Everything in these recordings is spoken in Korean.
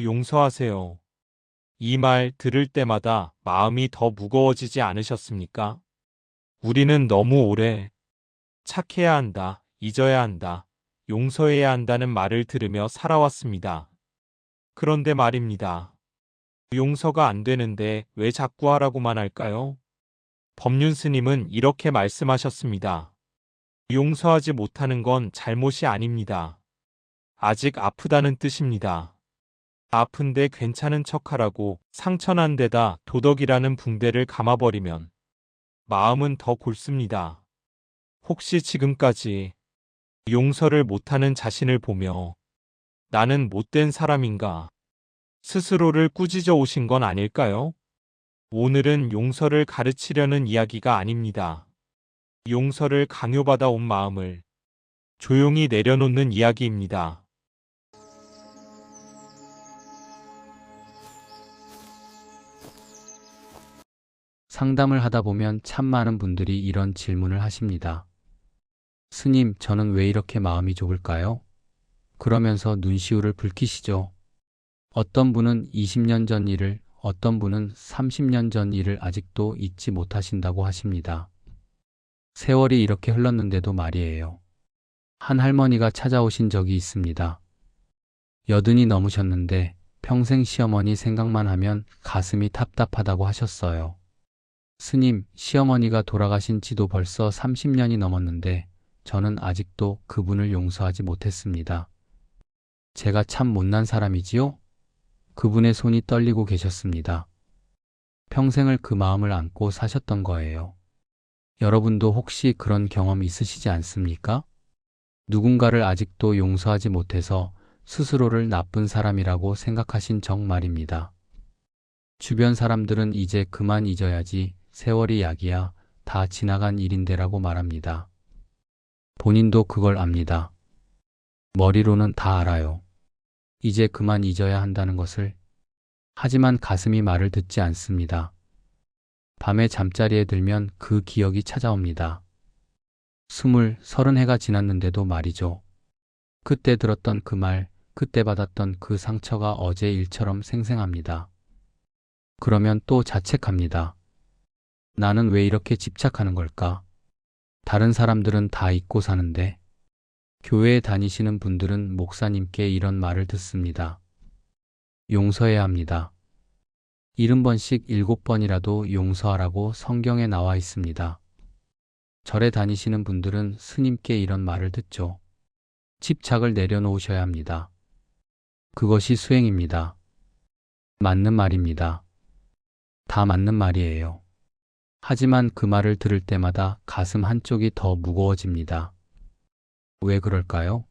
용서하세요. 이 말 들을 때마다 마음이 더 무거워지지 않으셨습니까? 우리는 너무 오래 착해야 한다, 잊어야 한다, 용서해야 한다는 말을 들으며 살아왔습니다. 그런데 말입니다. 용서가 안 되는데 왜 자꾸 하라고만 할까요? 법륜 스님은 이렇게 말씀하셨습니다. 용서하지 못하는 건 잘못이 아닙니다. 아직 아프다는 뜻입니다. 아픈데 괜찮은 척하라고 상처난 데다 도덕이라는 붕대를 감아버리면 마음은 더 골습니다. 혹시 지금까지 용서를 못하는 자신을 보며 나는 못된 사람인가 스스로를 꾸짖어 오신 건 아닐까요? 오늘은 용서를 가르치려는 이야기가 아닙니다. 용서를 강요받아 온 마음을 조용히 내려놓는 이야기입니다. 상담을 하다 보면 참 많은 분들이 이런 질문을 하십니다. 스님, 저는 왜 이렇게 마음이 좁을까요? 그러면서 눈시울을 붉히시죠. 어떤 분은 20년 전 일을, 어떤 분은 30년 전 일을 아직도 잊지 못하신다고 하십니다. 세월이 이렇게 흘렀는데도 말이에요. 한 할머니가 찾아오신 적이 있습니다. 80이 넘으셨는데 평생 시어머니 생각만 하면 가슴이 답답하다고 하셨어요. 스님, 시어머니가 돌아가신 지도 벌써 30년이 넘었는데 저는 아직도 그분을 용서하지 못했습니다. 제가 참 못난 사람이지요? 그분의 손이 떨리고 계셨습니다. 평생을 그 마음을 안고 사셨던 거예요. 여러분도 혹시 그런 경험 있으시지 않습니까? 누군가를 아직도 용서하지 못해서 스스로를 나쁜 사람이라고 생각하신 적 말입니다. 주변 사람들은 이제 그만 잊어야지, 세월이 약이야, 다 지나간 일인데라고 말합니다. 본인도 그걸 압니다. 머리로는 다 알아요. 이제 그만 잊어야 한다는 것을. 하지만 가슴이 말을 듣지 않습니다. 밤에 잠자리에 들면 그 기억이 찾아옵니다. 20, 30해가 지났는데도 말이죠. 그때 들었던 그 말, 그때 받았던 그 상처가 어제 일처럼 생생합니다. 그러면 또 자책합니다. 나는 왜 이렇게 집착하는 걸까? 다른 사람들은 다 잊고 사는데. 교회에 다니시는 분들은 목사님께 이런 말을 듣습니다. 용서해야 합니다. 70번씩 7번이라도 용서하라고 성경에 나와 있습니다. 절에 다니시는 분들은 스님께 이런 말을 듣죠. 집착을 내려놓으셔야 합니다. 그것이 수행입니다. 맞는 말입니다. 다 맞는 말이에요. 하지만 그 말을 들을 때마다 가슴 한쪽이 더 무거워집니다. 왜 그럴까요?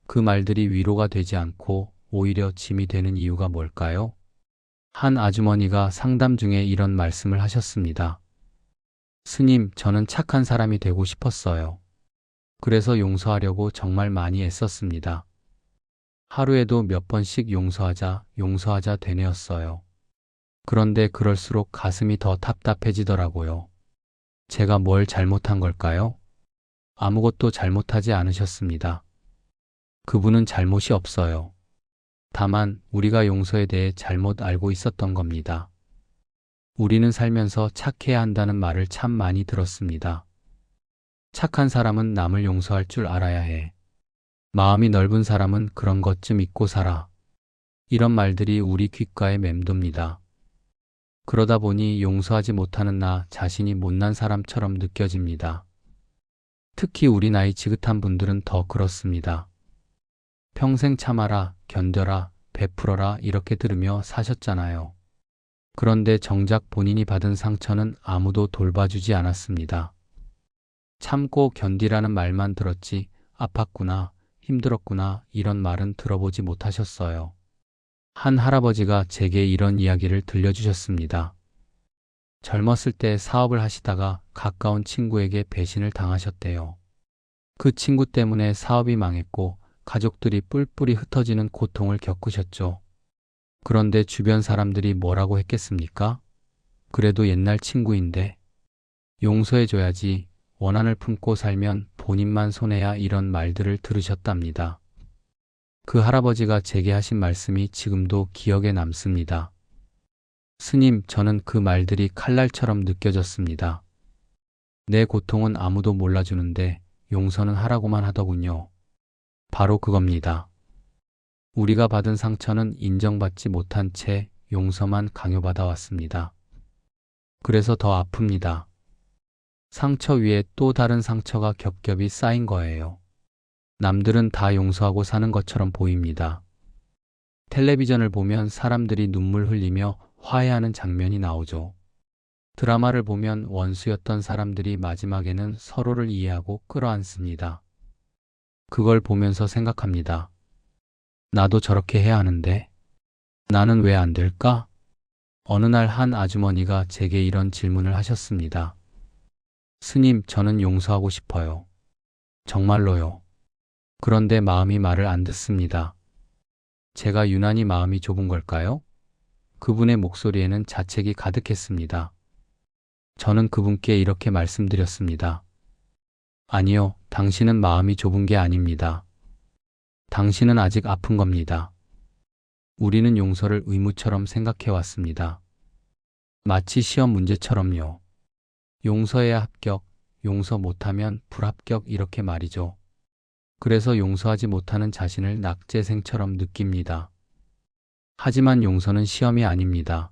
그 말들이 위로가 되지 않고 오히려 짐이 되는 이유가 뭘까요? 한 아주머니가 상담 중에 이런 말씀을 하셨습니다. 스님, 저는 착한 사람이 되고 싶었어요. 그래서 용서하려고 정말 많이 애썼습니다. 하루에도 몇 번씩 용서하자 되뇌었어요. 그런데 그럴수록 가슴이 더 답답해지더라고요. 제가 뭘 잘못한 걸까요? 아무것도 잘못하지 않으셨습니다. 그분은 잘못이 없어요. 다만 우리가 용서에 대해 잘못 알고 있었던 겁니다. 우리는 살면서 착해야 한다는 말을 참 많이 들었습니다. 착한 사람은 남을 용서할 줄 알아야 해. 마음이 넓은 사람은 그런 것 좀 잊고 살아. 이런 말들이 우리 귓가에 맴돕니다. 그러다 보니 용서하지 못하는 나 자신이 못난 사람처럼 느껴집니다. 특히 우리 나이 지긋한 분들은 더 그렇습니다. 평생 참아라, 견뎌라, 베풀어라 이렇게 들으며 사셨잖아요. 그런데 정작 본인이 받은 상처는 아무도 돌봐주지 않았습니다. 참고 견디라는 말만 들었지 아팠구나, 힘들었구나 이런 말은 들어보지 못하셨어요. 한 할아버지가 제게 이런 이야기를 들려주셨습니다. 젊었을 때 사업을 하시다가 가까운 친구에게 배신을 당하셨대요. 그 친구 때문에 사업이 망했고 가족들이 뿔뿔이 흩어지는 고통을 겪으셨죠. 그런데 주변 사람들이 뭐라고 했겠습니까? 그래도 옛날 친구인데 용서해줘야지, 원한을 품고 살면 본인만 손해야 이런 말들을 들으셨답니다. 그 할아버지가 제게 하신 말씀이 지금도 기억에 남습니다. 스님, 저는 그 말들이 칼날처럼 느껴졌습니다. 내 고통은 아무도 몰라주는데 용서는 하라고만 하더군요. 바로 그겁니다. 우리가 받은 상처는 인정받지 못한 채 용서만 강요받아 왔습니다. 그래서 더 아픕니다. 상처 위에 또 다른 상처가 겹겹이 쌓인 거예요. 남들은 다 용서하고 사는 것처럼 보입니다. 텔레비전을 보면 사람들이 눈물 흘리며 화해하는 장면이 나오죠. 드라마를 보면 원수였던 사람들이 마지막에는 서로를 이해하고 끌어안습니다. 그걸 보면서 생각합니다. 나도 저렇게 해야 하는데 나는 왜 안 될까? 어느 날 한 아주머니가 제게 이런 질문을 하셨습니다. 스님, 저는 용서하고 싶어요. 정말로요. 그런데 마음이 말을 안 듣습니다. 제가 유난히 마음이 좁은 걸까요? 그분의 목소리에는 자책이 가득했습니다. 저는 그분께 이렇게 말씀드렸습니다. 아니요, 당신은 마음이 좁은 게 아닙니다. 당신은 아직 아픈 겁니다. 우리는 용서를 의무처럼 생각해 왔습니다. 마치 시험 문제처럼요. 용서해야 합격, 용서 못하면 불합격 이렇게 말이죠. 그래서 용서하지 못하는 자신을 낙제생처럼 느낍니다. 하지만 용서는 시험이 아닙니다.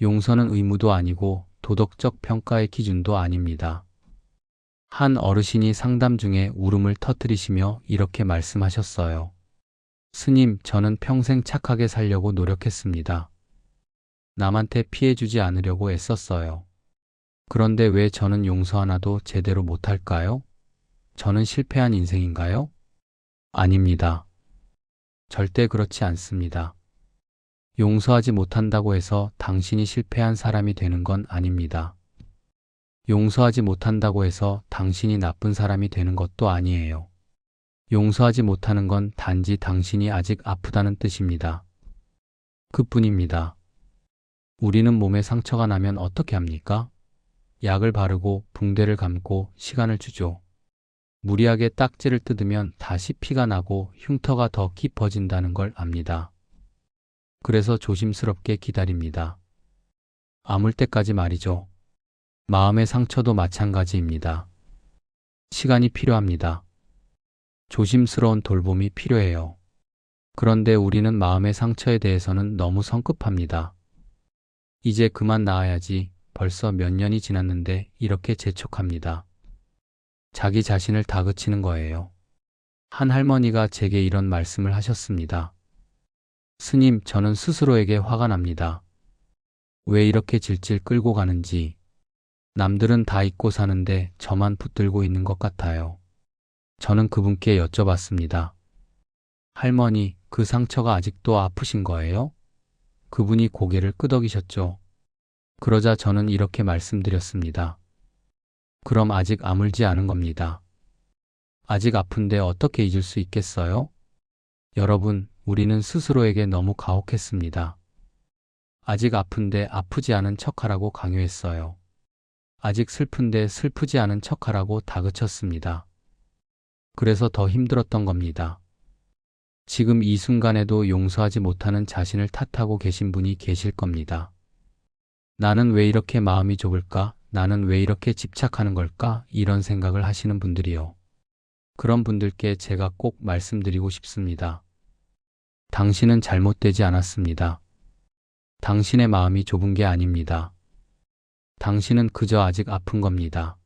용서는 의무도 아니고 도덕적 평가의 기준도 아닙니다. 한 어르신이 상담 중에 울음을 터뜨리시며 이렇게 말씀하셨어요. 스님, 저는 평생 착하게 살려고 노력했습니다. 남한테 피해 주지 않으려고 애썼어요. 그런데 왜 저는 용서 하나도 제대로 못할까요? 저는 실패한 인생인가요? 아닙니다. 절대 그렇지 않습니다. 용서하지 못한다고 해서 당신이 실패한 사람이 되는 건 아닙니다. 용서하지 못한다고 해서 당신이 나쁜 사람이 되는 것도 아니에요. 용서하지 못하는 건 단지 당신이 아직 아프다는 뜻입니다. 그뿐입니다. 우리는 몸에 상처가 나면 어떻게 합니까? 약을 바르고 붕대를 감고 시간을 주죠. 무리하게 딱지를 뜯으면 다시 피가 나고 흉터가 더 깊어진다는 걸 압니다. 그래서 조심스럽게 기다립니다. 아물 때까지 말이죠. 마음의 상처도 마찬가지입니다. 시간이 필요합니다. 조심스러운 돌봄이 필요해요. 그런데 우리는 마음의 상처에 대해서는 너무 성급합니다. 이제 그만 나아야지, 벌써 몇 년이 지났는데 이렇게 재촉합니다. 자기 자신을 다그치는 거예요. 한 할머니가 제게 이런 말씀을 하셨습니다. 스님, 저는 스스로에게 화가 납니다. 왜 이렇게 질질 끌고 가는지. 남들은 다 잊고 사는데 저만 붙들고 있는 것 같아요. 저는 그분께 여쭤봤습니다. 할머니, 그 상처가 아직도 아프신 거예요? 그분이 고개를 끄덕이셨죠. 그러자 저는 이렇게 말씀드렸습니다. 그럼 아직 아물지 않은 겁니다. 아직 아픈데 어떻게 잊을 수 있겠어요? 여러분, 우리는 스스로에게 너무 가혹했습니다. 아직 아픈데 아프지 않은 척하라고 강요했어요. 아직 슬픈데 슬프지 않은 척하라고 다그쳤습니다. 그래서 더 힘들었던 겁니다. 지금 이 순간에도 용서하지 못하는 자신을 탓하고 계신 분이 계실 겁니다. 나는 왜 이렇게 마음이 좁을까? 나는 왜 이렇게 집착하는 걸까? 이런 생각을 하시는 분들이요. 그런 분들께 제가 꼭 말씀드리고 싶습니다. 당신은 잘못되지 않았습니다. 당신의 마음이 좁은 게 아닙니다. 당신은 그저 아직 아픈 겁니다.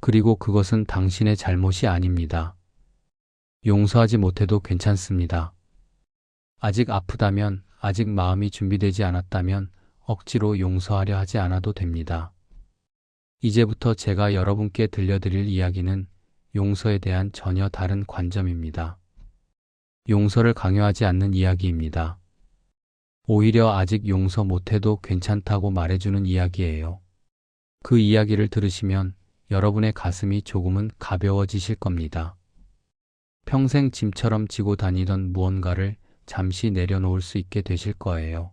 그리고 그것은 당신의 잘못이 아닙니다. 용서하지 못해도 괜찮습니다. 아직 아프다면, 아직 마음이 준비되지 않았다면 억지로 용서하려 하지 않아도 됩니다. 이제부터 제가 여러분께 들려드릴 이야기는 용서에 대한 전혀 다른 관점입니다. 용서를 강요하지 않는 이야기입니다. 오히려 아직 용서 못해도 괜찮다고 말해주는 이야기예요. 그 이야기를 들으시면 여러분의 가슴이 조금은 가벼워지실 겁니다. 평생 짐처럼 지고 다니던 무언가를 잠시 내려놓을 수 있게 되실 거예요.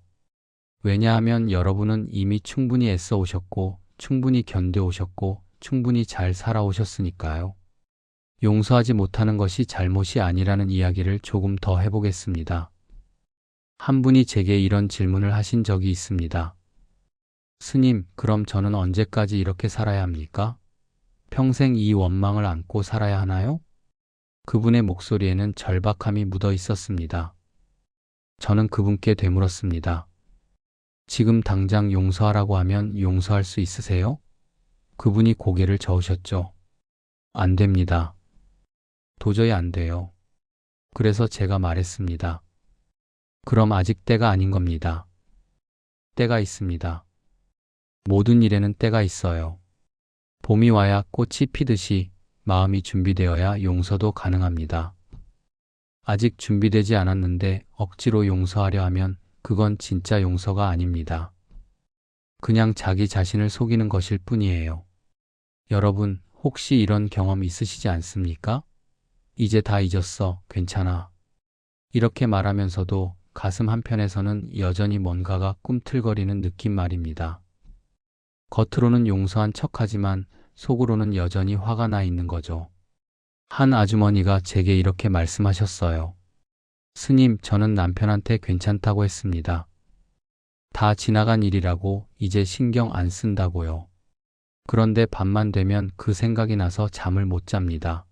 왜냐하면 여러분은 이미 충분히 애써 오셨고, 충분히 견뎌 오셨고, 충분히 잘 살아오셨으니까요. 용서하지 못하는 것이 잘못이 아니라는 이야기를 조금 더 해보겠습니다. 한 분이 제게 이런 질문을 하신 적이 있습니다. 스님, 그럼 저는 언제까지 이렇게 살아야 합니까? 평생 이 원망을 안고 살아야 하나요? 그분의 목소리에는 절박함이 묻어 있었습니다. 저는 그분께 되물었습니다. 지금 당장 용서하라고 하면 용서할 수 있으세요? 그분이 고개를 저으셨죠. 안 됩니다. 도저히 안 돼요. 그래서 제가 말했습니다. 그럼 아직 때가 아닌 겁니다. 때가 있습니다. 모든 일에는 때가 있어요. 봄이 와야 꽃이 피듯이 마음이 준비되어야 용서도 가능합니다. 아직 준비되지 않았는데 억지로 용서하려 하면 그건 진짜 용서가 아닙니다. 그냥 자기 자신을 속이는 것일 뿐이에요. 여러분, 혹시 이런 경험 있으시지 않습니까? 이제 다 잊었어. 괜찮아. 이렇게 말하면서도 가슴 한편에서는 여전히 뭔가가 꿈틀거리는 느낌 말입니다. 겉으로는 용서한 척하지만 속으로는 여전히 화가 나 있는 거죠. 한 아주머니가 제게 이렇게 말씀하셨어요. 스님, 저는 남편한테 괜찮다고 했습니다. 다 지나간 일이라고 이제 신경 안 쓴다고요. 그런데 밤만 되면 그 생각이 나서 잠을 못 잡니다.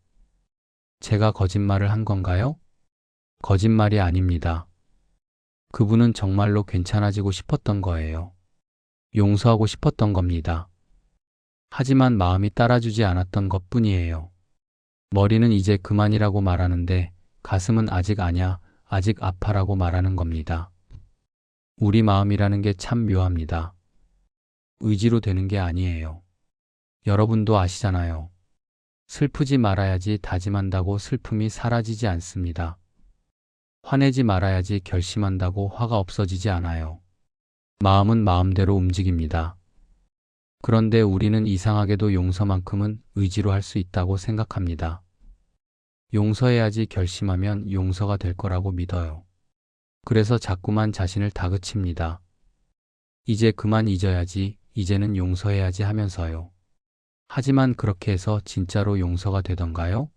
제가 거짓말을 한 건가요? 거짓말이 아닙니다. 그분은 정말로 괜찮아지고 싶었던 거예요. 용서하고 싶었던 겁니다. 하지만 마음이 따라주지 않았던 것뿐이에요. 머리는 이제 그만이라고 말하는데 가슴은 아직 아냐, 아직 아파라고 말하는 겁니다. 우리 마음이라는 게 참 묘합니다. 의지로 되는 게 아니에요. 여러분도 아시잖아요. 슬프지 말아야지 다짐한다고 슬픔이 사라지지 않습니다. 화내지 말아야지 결심한다고 화가 없어지지 않아요. 마음은 마음대로 움직입니다. 그런데 우리는 이상하게도 용서만큼은 의지로 할 수 있다고 생각합니다. 용서해야지 결심하면 용서가 될 거라고 믿어요. 그래서 자꾸만 자신을 다그칩니다. 이제 그만 잊어야지, 이제는 용서해야지 하면서요. 하지만 그렇게 해서 진짜로 용서가 되던가요?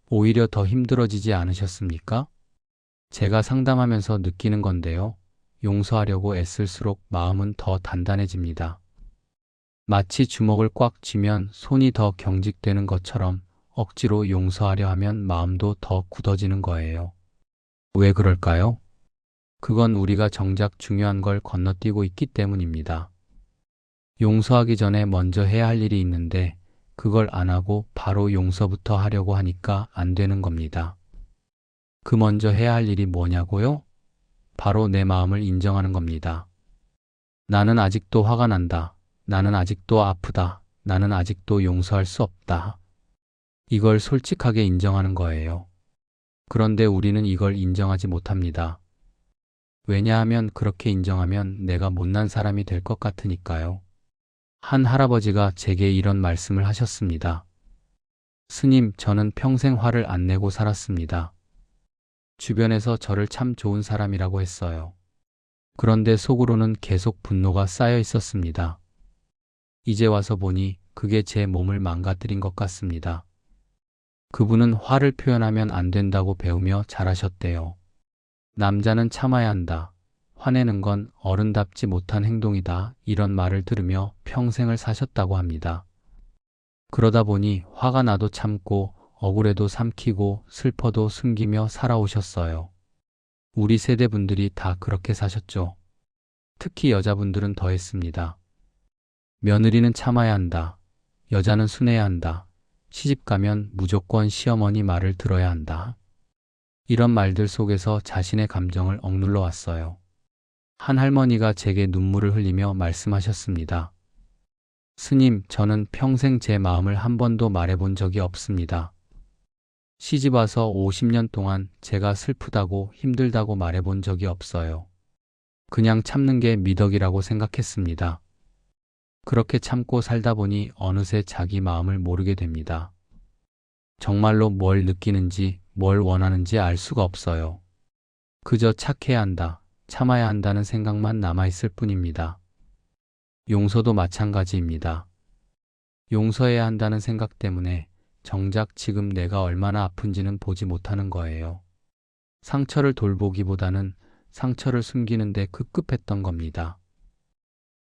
오히려 더 힘들어지지 않으셨습니까? 제가 상담하면서 느끼는 건데요. 용서하려고 애쓸수록 마음은 더 단단해집니다. 마치 주먹을 꽉 쥐면 손이 더 경직되는 것처럼 억지로 용서하려 하면 마음도 더 굳어지는 거예요. 왜 그럴까요? 그건 우리가 정작 중요한 걸 건너뛰고 있기 때문입니다. 용서하기 전에 먼저 해야 할 일이 있는데 그걸 안 하고 바로 용서부터 하려고 하니까 안 되는 겁니다. 그 먼저 해야 할 일이 뭐냐고요? 바로 내 마음을 인정하는 겁니다. 나는 아직도 화가 난다. 나는 아직도 아프다. 나는 아직도 용서할 수 없다. 이걸 솔직하게 인정하는 거예요. 그런데 우리는 이걸 인정하지 못합니다. 왜냐하면 그렇게 인정하면 내가 못난 사람이 될 것 같으니까요. 한 할아버지가 제게 이런 말씀을 하셨습니다. 스님, 저는 평생 화를 안 내고 살았습니다. 주변에서 저를 참 좋은 사람이라고 했어요. 그런데 속으로는 계속 분노가 쌓여 있었습니다. 이제 와서 보니 그게 제 몸을 망가뜨린 것 같습니다. 그분은 화를 표현하면 안 된다고 배우며 잘하셨대요. 남자는 참아야 한다. 화내는 건 어른답지 못한 행동이다. 이런 말을 들으며 평생을 사셨다고 합니다. 그러다 보니 화가 나도 참고 억울해도 삼키고 슬퍼도 숨기며 살아오셨어요. 우리 세대 분들이 다 그렇게 사셨죠. 특히 여자분들은 더 했습니다. 며느리는 참아야 한다. 여자는 순해야 한다. 시집 가면 무조건 시어머니 말을 들어야 한다. 이런 말들 속에서 자신의 감정을 억눌러 왔어요. 한 할머니가 제게 눈물을 흘리며 말씀하셨습니다. 스님, 저는 평생 제 마음을 한 번도 말해본 적이 없습니다. 시집 와서 50년 동안 제가 슬프다고 힘들다고 말해본 적이 없어요. 그냥 참는 게 미덕이라고 생각했습니다. 그렇게 참고 살다 보니 어느새 자기 마음을 모르게 됩니다. 정말로 뭘 느끼는지 뭘 원하는지 알 수가 없어요. 그저 착해야 한다, 참아야 한다는 생각만 남아있을 뿐입니다. 용서도 마찬가지입니다. 용서해야 한다는 생각 때문에 정작 지금 내가 얼마나 아픈지는 보지 못하는 거예요. 상처를 돌보기보다는 상처를 숨기는데 급급했던 겁니다.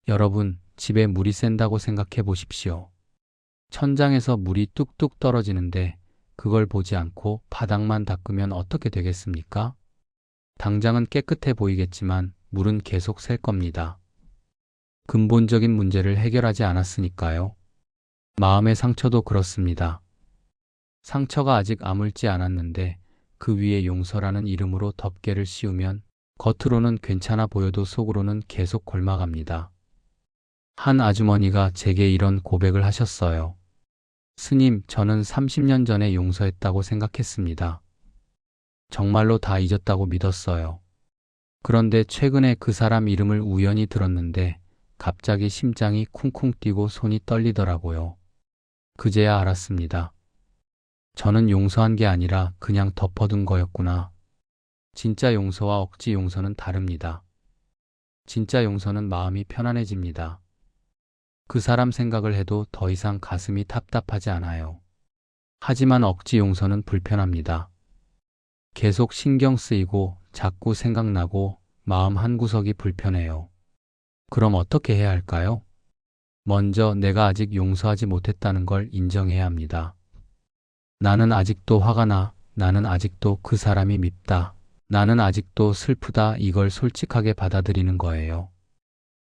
여러분, 집에 물이 샌다고 생각해 보십시오. 천장에서 물이 뚝뚝 떨어지는데 그걸 보지 않고 바닥만 닦으면 어떻게 되겠습니까? 당장은 깨끗해 보이겠지만 물은 계속 셀 겁니다. 근본적인 문제를 해결하지 않았으니까요. 마음의 상처도 그렇습니다. 상처가 아직 아물지 않았는데 그 위에 용서라는 이름으로 덮개를 씌우면 겉으로는 괜찮아 보여도 속으로는 계속 골마갑니다. 한 아주머니가 제게 이런 고백을 하셨어요. 스님, 저는 30년 전에 용서했다고 생각했습니다. 정말로 다 잊었다고 믿었어요. 그런데 최근에 그 사람 이름을 우연히 들었는데 갑자기 심장이 쿵쿵 뛰고 손이 떨리더라고요. 그제야 알았습니다. 저는 용서한 게 아니라 그냥 덮어둔 거였구나. 진짜 용서와 억지 용서는 다릅니다. 진짜 용서는 마음이 편안해집니다. 그 사람 생각을 해도 더 이상 가슴이 답답하지 않아요. 하지만 억지 용서는 불편합니다. 계속 신경 쓰이고 자꾸 생각나고 마음 한구석이 불편해요. 그럼 어떻게 해야 할까요? 먼저 내가 아직 용서하지 못했다는 걸 인정해야 합니다. 나는 아직도 화가 나, 나는 아직도 그 사람이 밉다, 나는 아직도 슬프다, 이걸 솔직하게 받아들이는 거예요.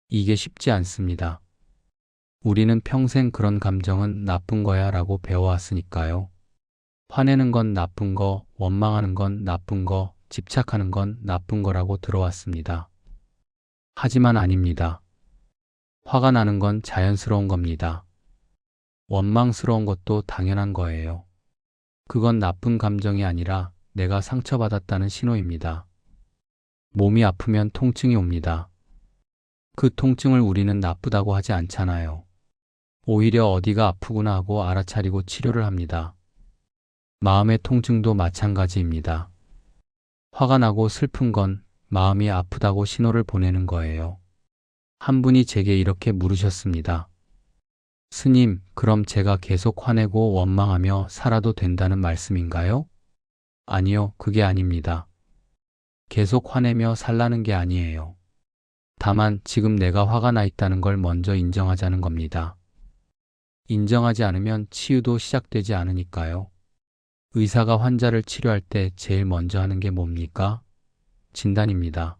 이게 쉽지 않습니다. 우리는 평생 그런 감정은 나쁜 거야 라고 배워왔으니까요. 화내는 건 나쁜 거, 원망하는 건 나쁜 거, 집착하는 건 나쁜 거라고 들어왔습니다. 하지만 아닙니다. 화가 나는 건 자연스러운 겁니다. 원망스러운 것도 당연한 거예요. 그건 나쁜 감정이 아니라 내가 상처받았다는 신호입니다. 몸이 아프면 통증이 옵니다. 그 통증을 우리는 나쁘다고 하지 않잖아요. 오히려 어디가 아프구나 하고 알아차리고 치료를 합니다. 마음의 통증도 마찬가지입니다. 화가 나고 슬픈 건 마음이 아프다고 신호를 보내는 거예요. 한 분이 제게 이렇게 물으셨습니다. 스님, 그럼 제가 계속 화내고 원망하며 살아도 된다는 말씀인가요? 아니요, 그게 아닙니다. 계속 화내며 살라는 게 아니에요. 다만 지금 내가 화가 나 있다는 걸 먼저 인정하자는 겁니다. 인정하지 않으면 치유도 시작되지 않으니까요. 의사가 환자를 치료할 때 제일 먼저 하는 게 뭡니까? 진단입니다.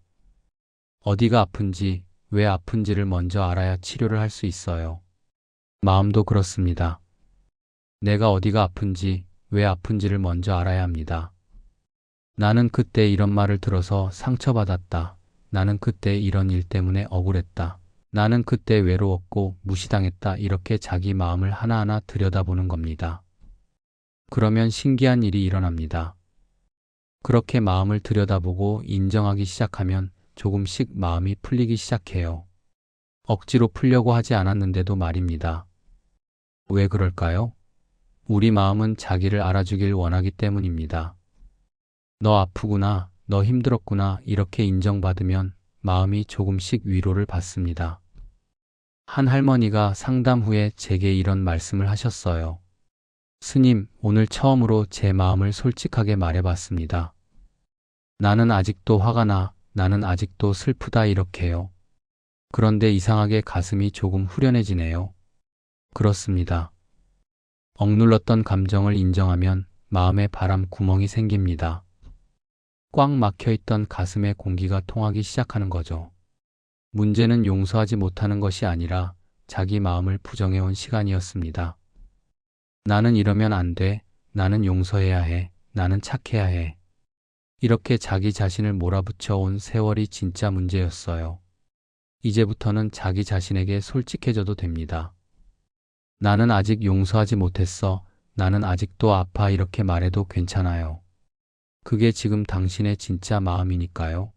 어디가 아픈지, 왜 아픈지를 먼저 알아야 치료를 할 수 있어요. 마음도 그렇습니다. 내가 어디가 아픈지, 왜 아픈지를 먼저 알아야 합니다. 나는 그때 이런 말을 들어서 상처받았다. 나는 그때 이런 일 때문에 억울했다. 나는 그때 외로웠고 무시당했다. 이렇게 자기 마음을 하나하나 들여다보는 겁니다. 그러면 신기한 일이 일어납니다. 그렇게 마음을 들여다보고 인정하기 시작하면 조금씩 마음이 풀리기 시작해요. 억지로 풀려고 하지 않았는데도 말입니다. 왜 그럴까요? 우리 마음은 자기를 알아주길 원하기 때문입니다. 너 아프구나, 너 힘들었구나 이렇게 인정받으면 마음이 조금씩 위로를 받습니다. 한 할머니가 상담 후에 제게 이런 말씀을 하셨어요. 스님, 오늘 처음으로 제 마음을 솔직하게 말해봤습니다. 나는 아직도 화가 나, 나는 아직도 슬프다 이렇게요. 그런데 이상하게 가슴이 조금 후련해지네요. 그렇습니다. 억눌렀던 감정을 인정하면 마음에 바람 구멍이 생깁니다. 꽉 막혀있던 가슴의 공기가 통하기 시작하는 거죠. 문제는 용서하지 못하는 것이 아니라 자기 마음을 부정해온 시간이었습니다. 나는 이러면 안 돼, 나는 용서해야 해, 나는 착해야 해. 이렇게 자기 자신을 몰아붙여 온 세월이 진짜 문제였어요. 이제부터는 자기 자신에게 솔직해져도 됩니다. 나는 아직 용서하지 못했어, 나는 아직도 아파 이렇게 말해도 괜찮아요. 그게 지금 당신의 진짜 마음이니까요.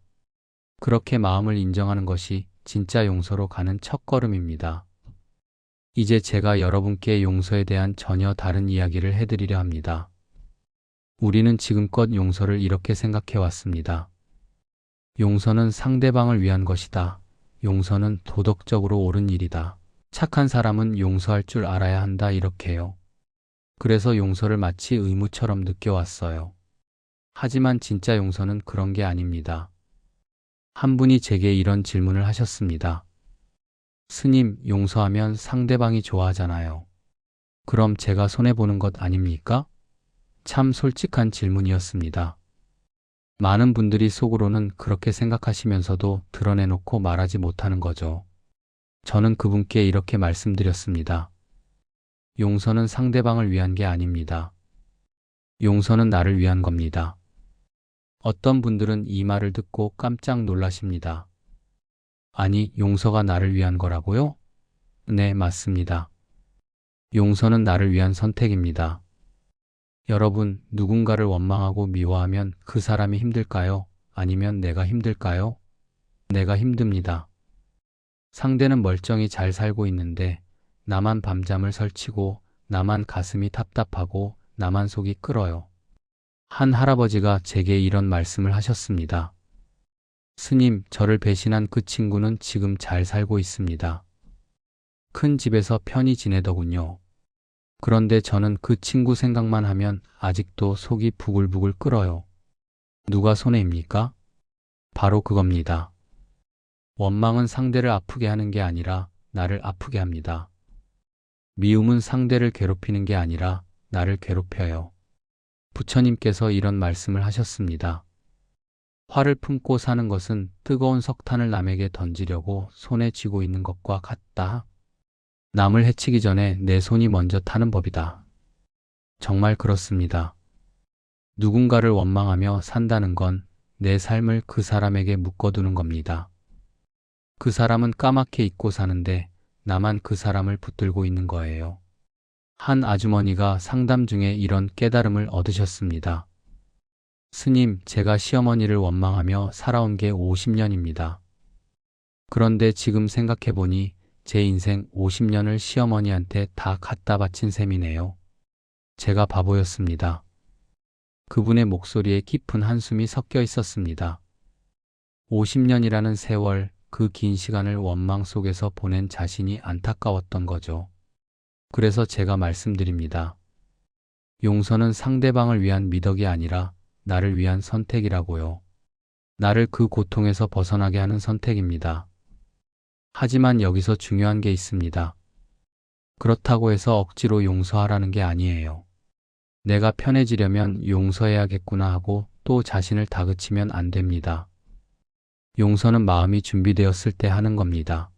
그렇게 마음을 인정하는 것이 진짜 용서로 가는 첫걸음입니다. 이제 제가 여러분께 용서에 대한 전혀 다른 이야기를 해드리려 합니다. 우리는 지금껏 용서를 이렇게 생각해 왔습니다. 용서는 상대방을 위한 것이다. 용서는 도덕적으로 옳은 일이다. 착한 사람은 용서할 줄 알아야 한다. 이렇게요. 그래서 용서를 마치 의무처럼 느껴왔어요. 하지만 진짜 용서는 그런 게 아닙니다. 한 분이 제게 이런 질문을 하셨습니다. 스님, 용서하면 상대방이 좋아하잖아요. 그럼 제가 손해보는 것 아닙니까? 참 솔직한 질문이었습니다. 많은 분들이 속으로는 그렇게 생각하시면서도 드러내놓고 말하지 못하는 거죠. 저는 그분께 이렇게 말씀드렸습니다. 용서는 상대방을 위한 게 아닙니다. 용서는 나를 위한 겁니다. 어떤 분들은 이 말을 듣고 깜짝 놀라십니다. 아니, 용서가 나를 위한 거라고요? 네, 맞습니다. 용서는 나를 위한 선택입니다. 여러분, 누군가를 원망하고 미워하면 그 사람이 힘들까요? 아니면 내가 힘들까요? 내가 힘듭니다. 상대는 멀쩡히 잘 살고 있는데 나만 밤잠을 설치고 나만 가슴이 답답하고 나만 속이 끓어요. 한 할아버지가 제게 이런 말씀을 하셨습니다. 스님, 저를 배신한 그 친구는 지금 잘 살고 있습니다. 큰 집에서 편히 지내더군요. 그런데 저는 그 친구 생각만 하면 아직도 속이 부글부글 끓어요. 누가 손해입니까? 바로 그겁니다. 원망은 상대를 아프게 하는 게 아니라 나를 아프게 합니다. 미움은 상대를 괴롭히는 게 아니라 나를 괴롭혀요. 부처님께서 이런 말씀을 하셨습니다. 화를 품고 사는 것은 뜨거운 석탄을 남에게 던지려고 손에 쥐고 있는 것과 같다. 남을 해치기 전에 내 손이 먼저 타는 법이다. 정말 그렇습니다. 누군가를 원망하며 산다는 건 내 삶을 그 사람에게 묶어두는 겁니다. 그 사람은 까맣게 잊고 사는데 나만 그 사람을 붙들고 있는 거예요. 한 아주머니가 상담 중에 이런 깨달음을 얻으셨습니다. 스님, 제가 시어머니를 원망하며 살아온 게 50년입니다. 그런데 지금 생각해보니 제 인생 50년을 시어머니한테 다 갖다 바친 셈이네요. 제가 바보였습니다. 그분의 목소리에 깊은 한숨이 섞여 있었습니다. 50년이라는 세월, 그 긴 시간을 원망 속에서 보낸 자신이 안타까웠던 거죠. 그래서 제가 말씀드립니다. 용서는 상대방을 위한 미덕이 아니라 나를 위한 선택이라고요. 나를 그 고통에서 벗어나게 하는 선택입니다. 하지만 여기서 중요한 게 있습니다. 그렇다고 해서 억지로 용서하라는 게 아니에요. 내가 편해지려면 용서해야겠구나 하고 또 자신을 다그치면 안 됩니다. 용서는 마음이 준비되었을 때 하는 겁니다.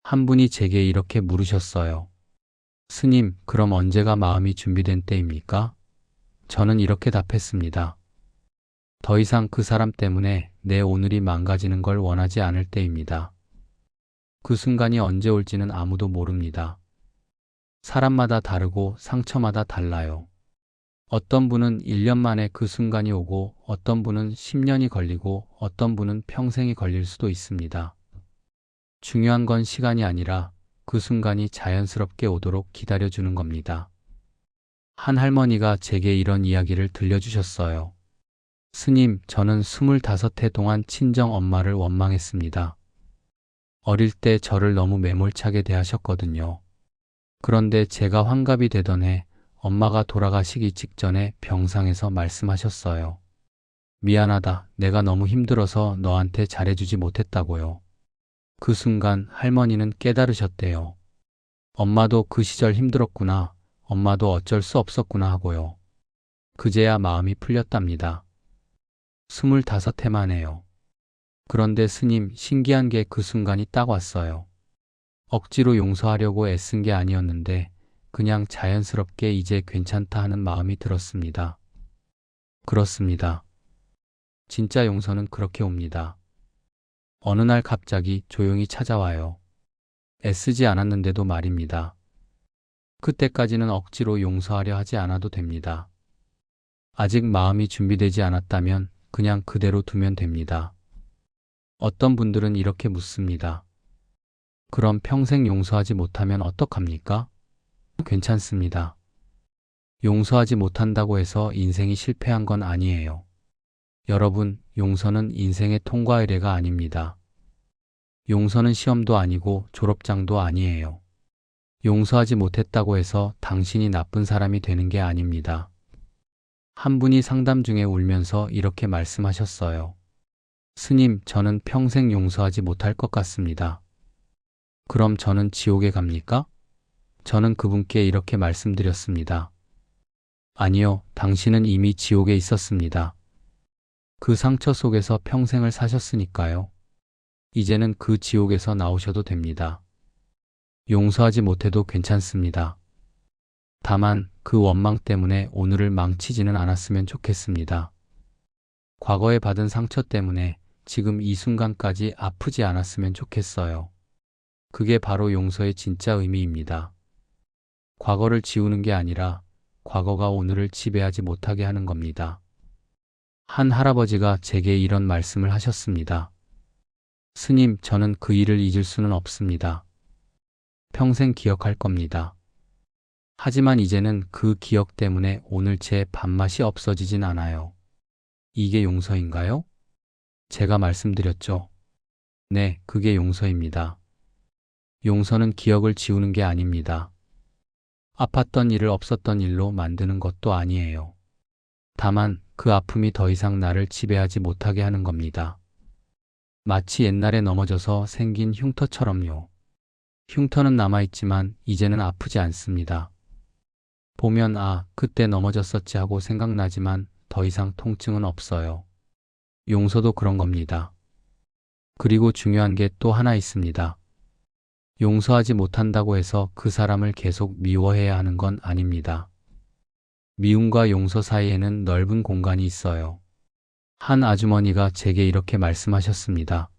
한 분이 제게 이렇게 물으셨어요. 스님, 그럼 언제가 마음이 준비된 때입니까? 저는 이렇게 답했습니다. 더 이상 그 사람 때문에 내 오늘이 망가지는 걸 원하지 않을 때입니다. 그 순간이 언제 올지는 아무도 모릅니다. 사람마다 다르고 상처마다 달라요. 어떤 분은 1년 만에 그 순간이 오고 어떤 분은 10년이 걸리고 어떤 분은 평생이 걸릴 수도 있습니다. 중요한 건 시간이 아니라 그 순간이 자연스럽게 오도록 기다려주는 겁니다. 한 할머니가 제게 이런 이야기를 들려주셨어요. 스님, 저는 25해 동안 친정 엄마를 원망했습니다. 어릴 때 저를 너무 매몰차게 대하셨거든요. 그런데 제가 환갑이 되던 해 엄마가 돌아가시기 직전에 병상에서 말씀하셨어요. 미안하다. 내가 너무 힘들어서 너한테 잘해주지 못했다고요. 그 순간 할머니는 깨달으셨대요. 엄마도 그 시절 힘들었구나. 엄마도 어쩔 수 없었구나 하고요. 그제야 마음이 풀렸답니다. 25해 만에요. 그런데 스님, 신기한 게 그 순간이 딱 왔어요. 억지로 용서하려고 애쓴 게 아니었는데 그냥 자연스럽게 이제 괜찮다 하는 마음이 들었습니다. 그렇습니다. 진짜 용서는 그렇게 옵니다. 어느 날 갑자기 조용히 찾아와요. 애쓰지 않았는데도 말입니다. 그때까지는 억지로 용서하려 하지 않아도 됩니다. 아직 마음이 준비되지 않았다면 그냥 그대로 두면 됩니다. 어떤 분들은 이렇게 묻습니다. 그럼 평생 용서하지 못하면 어떡합니까? 괜찮습니다. 용서하지 못한다고 해서 인생이 실패한 건 아니에요. 여러분, 용서는 인생의 통과 의례가 아닙니다. 용서는 시험도 아니고 졸업장도 아니에요. 용서하지 못했다고 해서 당신이 나쁜 사람이 되는 게 아닙니다. 한 분이 상담 중에 울면서 이렇게 말씀하셨어요. 스님, 저는 평생 용서하지 못할 것 같습니다. 그럼 저는 지옥에 갑니까? 저는 그분께 이렇게 말씀드렸습니다. 아니요, 당신은 이미 지옥에 있었습니다. 그 상처 속에서 평생을 사셨으니까요. 이제는 그 지옥에서 나오셔도 됩니다. 용서하지 못해도 괜찮습니다. 다만 그 원망 때문에 오늘을 망치지는 않았으면 좋겠습니다. 과거에 받은 상처 때문에 지금 이 순간까지 아프지 않았으면 좋겠어요. 그게 바로 용서의 진짜 의미입니다. 과거를 지우는 게 아니라 과거가 오늘을 지배하지 못하게 하는 겁니다. 한 할아버지가 제게 이런 말씀을 하셨습니다. 스님, 저는 그 일을 잊을 수는 없습니다. 평생 기억할 겁니다. 하지만 이제는 그 기억 때문에 오늘 제 밥맛이 없어지진 않아요. 이게 용서인가요? 제가 말씀드렸죠. 네, 그게 용서입니다. 용서는 기억을 지우는 게 아닙니다. 아팠던 일을 없었던 일로 만드는 것도 아니에요. 다만 그 아픔이 더 이상 나를 지배하지 못하게 하는 겁니다. 마치 옛날에 넘어져서 생긴 흉터처럼요. 흉터는 남아있지만 이제는 아프지 않습니다. 보면 그때 넘어졌었지 하고 생각나지만 더 이상 통증은 없어요. 용서도 그런 겁니다. 그리고 중요한 게 또 하나 있습니다. 용서하지 못한다고 해서 그 사람을 계속 미워해야 하는 건 아닙니다. 미움과 용서 사이에는 넓은 공간이 있어요. 한 아주머니가 제게 이렇게 말씀하셨습니다.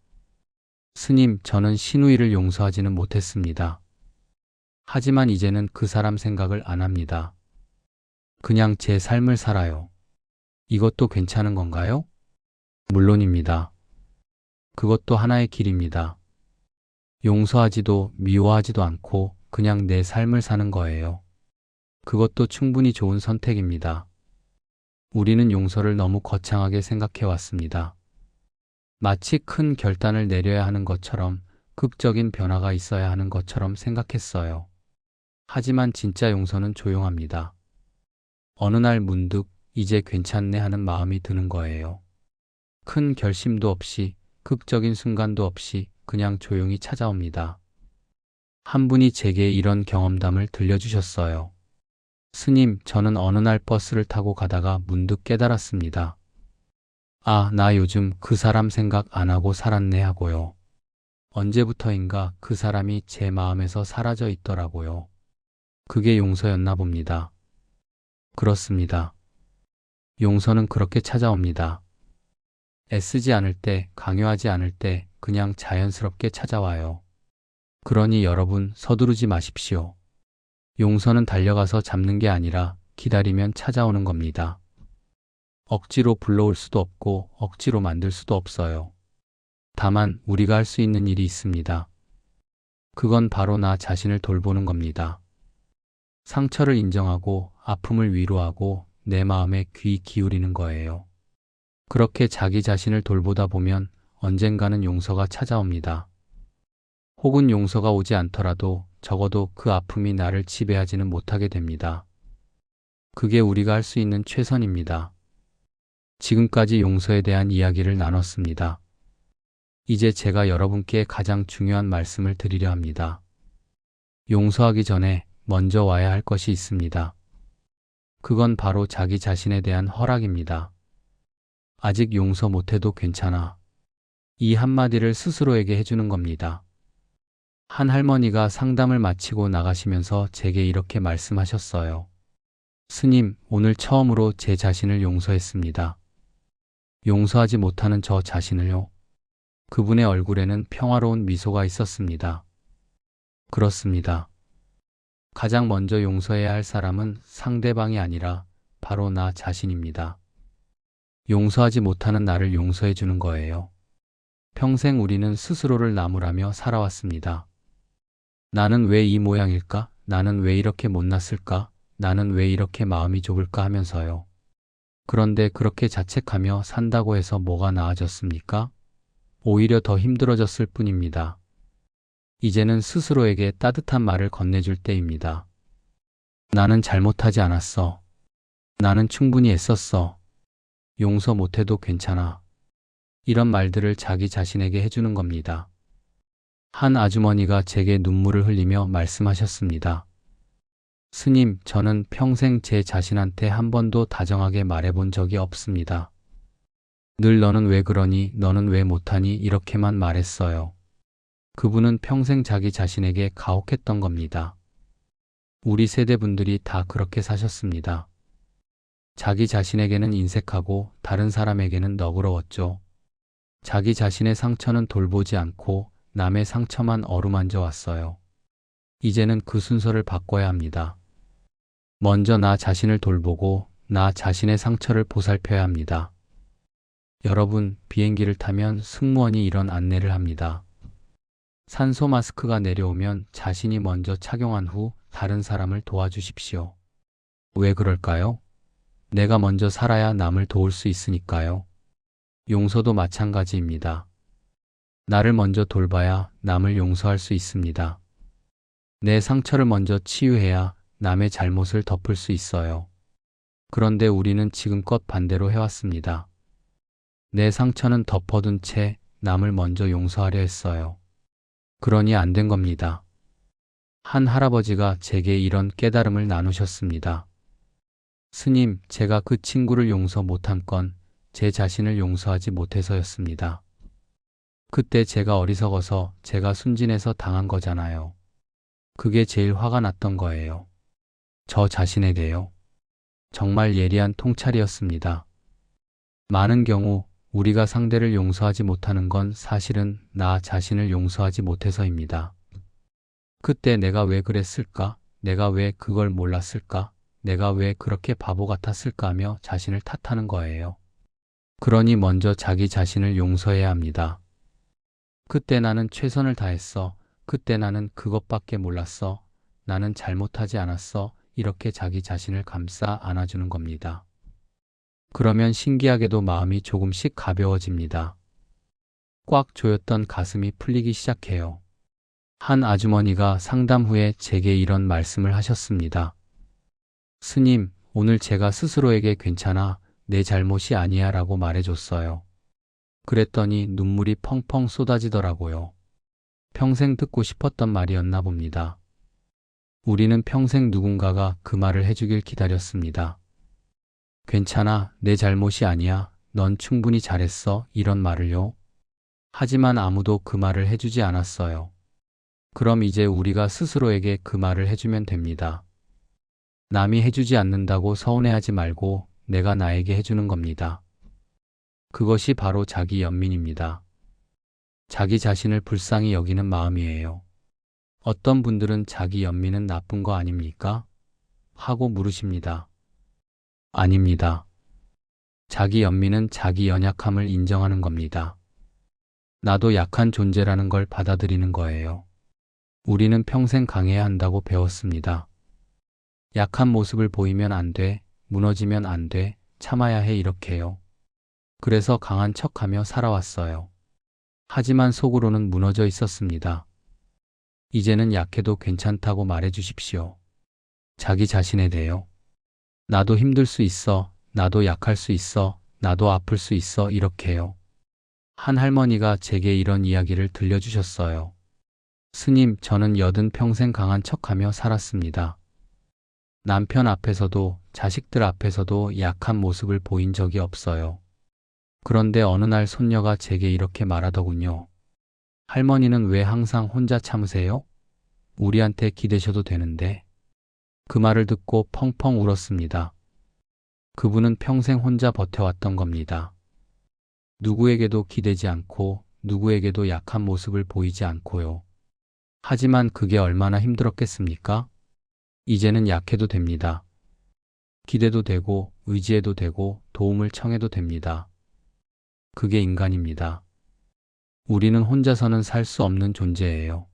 스님, 저는 시누이를 용서하지는 못했습니다. 하지만 이제는 그 사람 생각을 안 합니다. 그냥 제 삶을 살아요. 이것도 괜찮은 건가요? 물론입니다. 그것도 하나의 길입니다. 용서하지도 미워하지도 않고 그냥 내 삶을 사는 거예요. 그것도 충분히 좋은 선택입니다. 우리는 용서를 너무 거창하게 생각해 왔습니다. 마치 큰 결단을 내려야 하는 것처럼, 극적인 변화가 있어야 하는 것처럼 생각했어요. 하지만 진짜 용서는 조용합니다. 어느 날 문득 이제 괜찮네 하는 마음이 드는 거예요. 큰 결심도 없이, 극적인 순간도 없이 그냥 조용히 찾아옵니다. 한 분이 제게 이런 경험담을 들려주셨어요. 스님, 저는 어느 날 버스를 타고 가다가 문득 깨달았습니다. 나 요즘 그 사람 생각 안 하고 살았네 하고요. 언제부터인가 그 사람이 제 마음에서 사라져 있더라고요. 그게 용서였나 봅니다. 그렇습니다. 용서는 그렇게 찾아옵니다. 애쓰지 않을 때, 강요하지 않을 때 그냥 자연스럽게 찾아와요. 그러니 여러분, 서두르지 마십시오. 용서는 달려가서 잡는 게 아니라 기다리면 찾아오는 겁니다. 억지로 불러올 수도 없고 억지로 만들 수도 없어요. 다만 우리가 할 수 있는 일이 있습니다. 그건 바로 나 자신을 돌보는 겁니다. 상처를 인정하고 아픔을 위로하고 내 마음에 귀 기울이는 거예요. 그렇게 자기 자신을 돌보다 보면 언젠가는 용서가 찾아옵니다. 혹은 용서가 오지 않더라도 적어도 그 아픔이 나를 지배하지는 못하게 됩니다. 그게 우리가 할 수 있는 최선입니다. 지금까지 용서에 대한 이야기를 나눴습니다. 이제 제가 여러분께 가장 중요한 말씀을 드리려 합니다. 용서하기 전에 먼저 와야 할 것이 있습니다. 그건 바로 자기 자신에 대한 허락입니다. 아직 용서 못해도 괜찮아. 이 한마디를 스스로에게 해주는 겁니다. 한 할머니가 상담을 마치고 나가시면서 제게 이렇게 말씀하셨어요. 스님, 오늘 처음으로 제 자신을 용서했습니다. 용서하지 못하는 저 자신을요. 그분의 얼굴에는 평화로운 미소가 있었습니다. 그렇습니다. 가장 먼저 용서해야 할 사람은 상대방이 아니라 바로 나 자신입니다. 용서하지 못하는 나를 용서해 주는 거예요. 평생 우리는 스스로를 나무라며 살아왔습니다. 나는 왜 이 모양일까? 나는 왜 이렇게 못났을까? 나는 왜 이렇게 마음이 좁을까 하면서요. 그런데 그렇게 자책하며 산다고 해서 뭐가 나아졌습니까? 오히려 더 힘들어졌을 뿐입니다. 이제는 스스로에게 따뜻한 말을 건네줄 때입니다. 나는 잘못하지 않았어. 나는 충분히 애썼어. 용서 못해도 괜찮아. 이런 말들을 자기 자신에게 해주는 겁니다. 한 아주머니가 제게 눈물을 흘리며 말씀하셨습니다. 스님, 저는 평생 제 자신한테 한 번도 다정하게 말해본 적이 없습니다. 늘 너는 왜 그러니, 너는 왜 못하니 이렇게만 말했어요. 그분은 평생 자기 자신에게 가혹했던 겁니다. 우리 세대분들이 다 그렇게 사셨습니다. 자기 자신에게는 인색하고 다른 사람에게는 너그러웠죠. 자기 자신의 상처는 돌보지 않고 남의 상처만 어루만져 왔어요. 이제는 그 순서를 바꿔야 합니다. 먼저 나 자신을 돌보고 나 자신의 상처를 보살펴야 합니다. 여러분, 비행기를 타면 승무원이 이런 안내를 합니다. 산소 마스크가 내려오면 자신이 먼저 착용한 후 다른 사람을 도와주십시오. 왜 그럴까요? 내가 먼저 살아야 남을 도울 수 있으니까요. 용서도 마찬가지입니다. 나를 먼저 돌봐야 남을 용서할 수 있습니다. 내 상처를 먼저 치유해야 남의 잘못을 덮을 수 있어요. 그런데 우리는 지금껏 반대로 해왔습니다. 내 상처는 덮어둔 채 남을 먼저 용서하려 했어요. 그러니 안 된 겁니다. 한 할아버지가 제게 이런 깨달음을 나누셨습니다. 스님, 제가 그 친구를 용서 못한 건 제 자신을 용서하지 못해서였습니다. 그때 제가 어리석어서 제가 순진해서 당한 거잖아요. 그게 제일 화가 났던 거예요. 저 자신에게요. 정말 예리한 통찰이었습니다. 많은 경우 우리가 상대를 용서하지 못하는 건 사실은 나 자신을 용서하지 못해서입니다. 그때 내가 왜 그랬을까? 내가 왜 그걸 몰랐을까? 내가 왜 그렇게 바보 같았을까 하며 자신을 탓하는 거예요. 그러니 먼저 자기 자신을 용서해야 합니다. 그때 나는 최선을 다했어. 그때 나는 그것밖에 몰랐어. 나는 잘못하지 않았어. 이렇게 자기 자신을 감싸 안아주는 겁니다. 그러면 신기하게도 마음이 조금씩 가벼워집니다. 꽉 조였던 가슴이 풀리기 시작해요. 한 아주머니가 상담 후에 제게 이런 말씀을 하셨습니다. 스님, 오늘 제가 스스로에게 괜찮아, 내 잘못이 아니야 라고 말해줬어요. 그랬더니 눈물이 펑펑 쏟아지더라고요. 평생 듣고 싶었던 말이었나 봅니다. 우리는 평생 누군가가 그 말을 해주길 기다렸습니다. 괜찮아, 내 잘못이 아니야, 넌 충분히 잘했어, 이런 말을요. 하지만 아무도 그 말을 해주지 않았어요. 그럼 이제 우리가 스스로에게 그 말을 해주면 됩니다. 남이 해주지 않는다고 서운해하지 말고 내가 나에게 해주는 겁니다. 그것이 바로 자기 연민입니다. 자기 자신을 불쌍히 여기는 마음이에요. 어떤 분들은 자기 연민은 나쁜 거 아닙니까? 하고 물으십니다. 아닙니다. 자기 연민은 자기 연약함을 인정하는 겁니다. 나도 약한 존재라는 걸 받아들이는 거예요. 우리는 평생 강해야 한다고 배웠습니다. 약한 모습을 보이면 안 돼, 무너지면 안 돼, 참아야 해 이렇게요. 그래서 강한 척하며 살아왔어요. 하지만 속으로는 무너져 있었습니다. 이제는 약해도 괜찮다고 말해 주십시오. 자기 자신에 대해요. 나도 힘들 수 있어, 나도 약할 수 있어, 나도 아플 수 있어 이렇게요. 한 할머니가 제게 이런 이야기를 들려주셨어요. 스님, 저는 80평생 강한 척하며 살았습니다. 남편 앞에서도 자식들 앞에서도 약한 모습을 보인 적이 없어요. 그런데 어느 날 손녀가 제게 이렇게 말하더군요. 할머니는 왜 항상 혼자 참으세요? 우리한테 기대셔도 되는데. 그 말을 듣고 펑펑 울었습니다. 그분은 평생 혼자 버텨왔던 겁니다. 누구에게도 기대지 않고 누구에게도 약한 모습을 보이지 않고요. 하지만 그게 얼마나 힘들었겠습니까? 이제는 약해도 됩니다. 기대도 되고 의지해도 되고 도움을 청해도 됩니다. 그게 인간입니다. 우리는 혼자서는 살 수 없는 존재예요.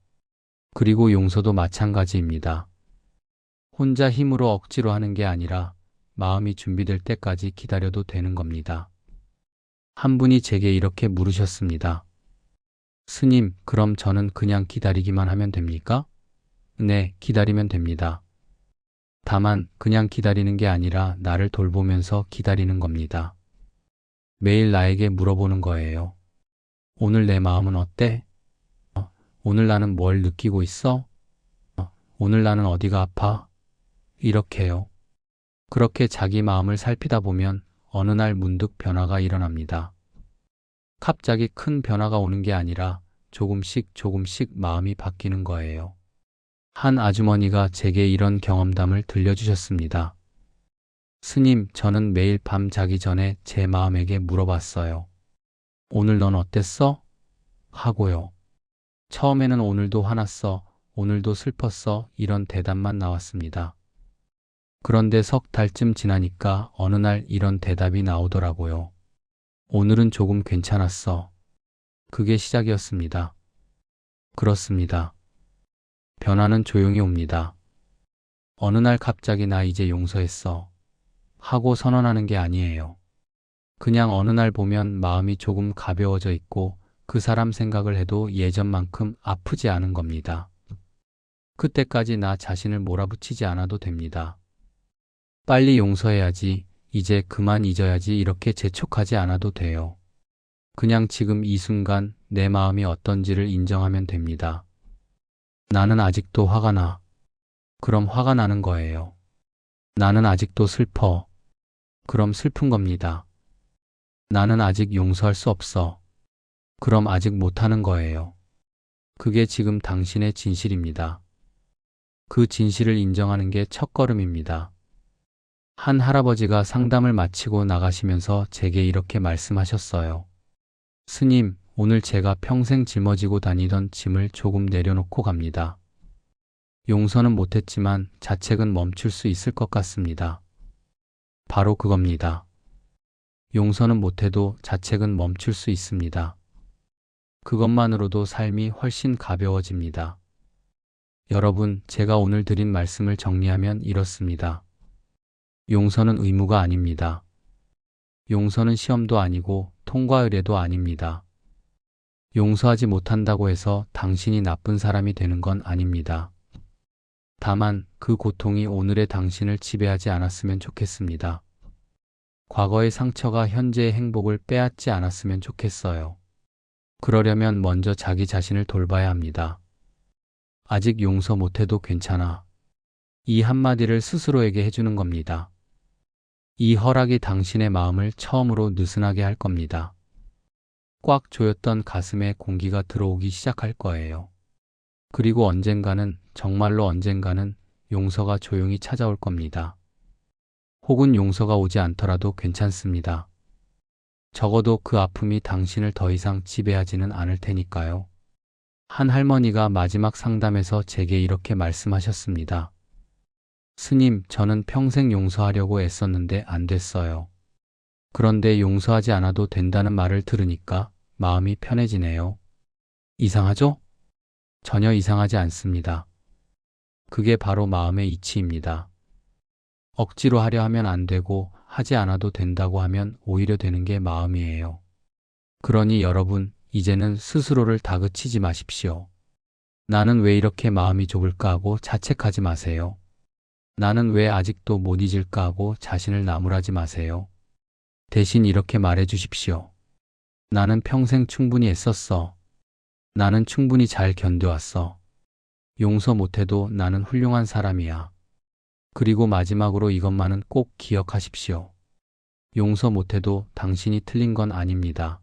그리고 용서도 마찬가지입니다. 혼자 힘으로 억지로 하는 게 아니라 마음이 준비될 때까지 기다려도 되는 겁니다. 한 분이 제게 이렇게 물으셨습니다. 스님, 그럼 저는 그냥 기다리기만 하면 됩니까? 네, 기다리면 됩니다. 다만 그냥 기다리는 게 아니라 나를 돌보면서 기다리는 겁니다. 매일 나에게 물어보는 거예요. 오늘 내 마음은 어때? 오늘 나는 뭘 느끼고 있어? 오늘 나는 어디가 아파? 이렇게요. 그렇게 자기 마음을 살피다 보면 어느 날 문득 변화가 일어납니다. 갑자기 큰 변화가 오는 게 아니라 조금씩 조금씩 마음이 바뀌는 거예요. 한 아주머니가 제게 이런 경험담을 들려주셨습니다. 스님, 저는 매일 밤 자기 전에 제 마음에게 물어봤어요. 오늘 넌 어땠어? 하고요. 처음에는 오늘도 화났어, 오늘도 슬펐어, 이런 대답만 나왔습니다. 그런데 석 달쯤 지나니까 어느 날 이런 대답이 나오더라고요. 오늘은 조금 괜찮았어. 그게 시작이었습니다. 그렇습니다. 변화는 조용히 옵니다. 어느 날 갑자기 나 이제 용서했어. 하고 선언하는 게 아니에요. 그냥 어느 날 보면 마음이 조금 가벼워져 있고 그 사람 생각을 해도 예전만큼 아프지 않은 겁니다. 그때까지 나 자신을 몰아붙이지 않아도 됩니다. 빨리 용서해야지, 이제 그만 잊어야지 이렇게 재촉하지 않아도 돼요. 그냥 지금 이 순간 내 마음이 어떤지를 인정하면 됩니다. 나는 아직도 화가 나. 그럼 화가 나는 거예요. 나는 아직도 슬퍼. 그럼 슬픈 겁니다. 나는 아직 용서할 수 없어. 그럼 아직 못하는 거예요. 그게 지금 당신의 진실입니다. 그 진실을 인정하는 게 첫걸음입니다. 한 할아버지가 상담을 마치고 나가시면서 제게 이렇게 말씀하셨어요. 스님, 오늘 제가 평생 짊어지고 다니던 짐을 조금 내려놓고 갑니다. 용서는 못했지만 자책은 멈출 수 있을 것 같습니다. 바로 그겁니다. 용서는 못해도 자책은 멈출 수 있습니다. 그것만으로도 삶이 훨씬 가벼워집니다. 여러분, 제가 오늘 드린 말씀을 정리하면 이렇습니다. 용서는 의무가 아닙니다. 용서는 시험도 아니고 통과 의례도 아닙니다. 용서하지 못한다고 해서 당신이 나쁜 사람이 되는 건 아닙니다. 다만 그 고통이 오늘의 당신을 지배하지 않았으면 좋겠습니다. 과거의 상처가 현재의 행복을 빼앗지 않았으면 좋겠어요. 그러려면 먼저 자기 자신을 돌봐야 합니다. 아직 용서 못해도 괜찮아. 이 한마디를 스스로에게 해주는 겁니다. 이 허락이 당신의 마음을 처음으로 느슨하게 할 겁니다. 꽉 조였던 가슴에 공기가 들어오기 시작할 거예요. 그리고 언젠가는, 정말로 언젠가는 용서가 조용히 찾아올 겁니다. 혹은 용서가 오지 않더라도 괜찮습니다. 적어도 그 아픔이 당신을 더 이상 지배하지는 않을 테니까요. 한 할머니가 마지막 상담에서 제게 이렇게 말씀하셨습니다. 스님, 저는 평생 용서하려고 애썼는데 안 됐어요. 그런데 용서하지 않아도 된다는 말을 들으니까 마음이 편해지네요. 이상하죠? 전혀 이상하지 않습니다. 그게 바로 마음의 이치입니다. 억지로 하려 하면 안 되고 하지 않아도 된다고 하면 오히려 되는 게 마음이에요. 그러니 여러분, 이제는 스스로를 다그치지 마십시오. 나는 왜 이렇게 마음이 좁을까 하고 자책하지 마세요. 나는 왜 아직도 못 잊을까 하고 자신을 나무라지 마세요. 대신 이렇게 말해 주십시오. 나는 평생 충분히 애썼어. 나는 충분히 잘 견뎌왔어. 용서 못해도 나는 훌륭한 사람이야. 그리고 마지막으로 이것만은 꼭 기억하십시오. 용서 못해도 당신이 틀린 건 아닙니다.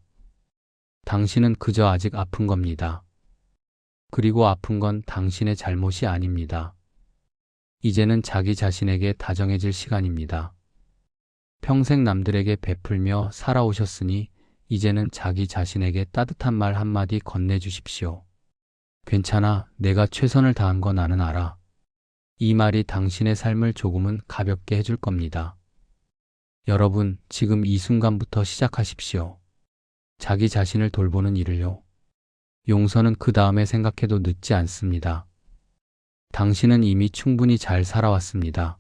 당신은 그저 아직 아픈 겁니다. 그리고 아픈 건 당신의 잘못이 아닙니다. 이제는 자기 자신에게 다정해질 시간입니다. 평생 남들에게 베풀며 살아오셨으니 이제는 자기 자신에게 따뜻한 말 한마디 건네주십시오. 괜찮아, 내가 최선을 다한 거 나는 알아. 이 말이 당신의 삶을 조금은 가볍게 해줄 겁니다. 여러분, 지금 이 순간부터 시작하십시오. 자기 자신을 돌보는 일을요. 용서는 그 다음에 생각해도 늦지 않습니다. 당신은 이미 충분히 잘 살아왔습니다.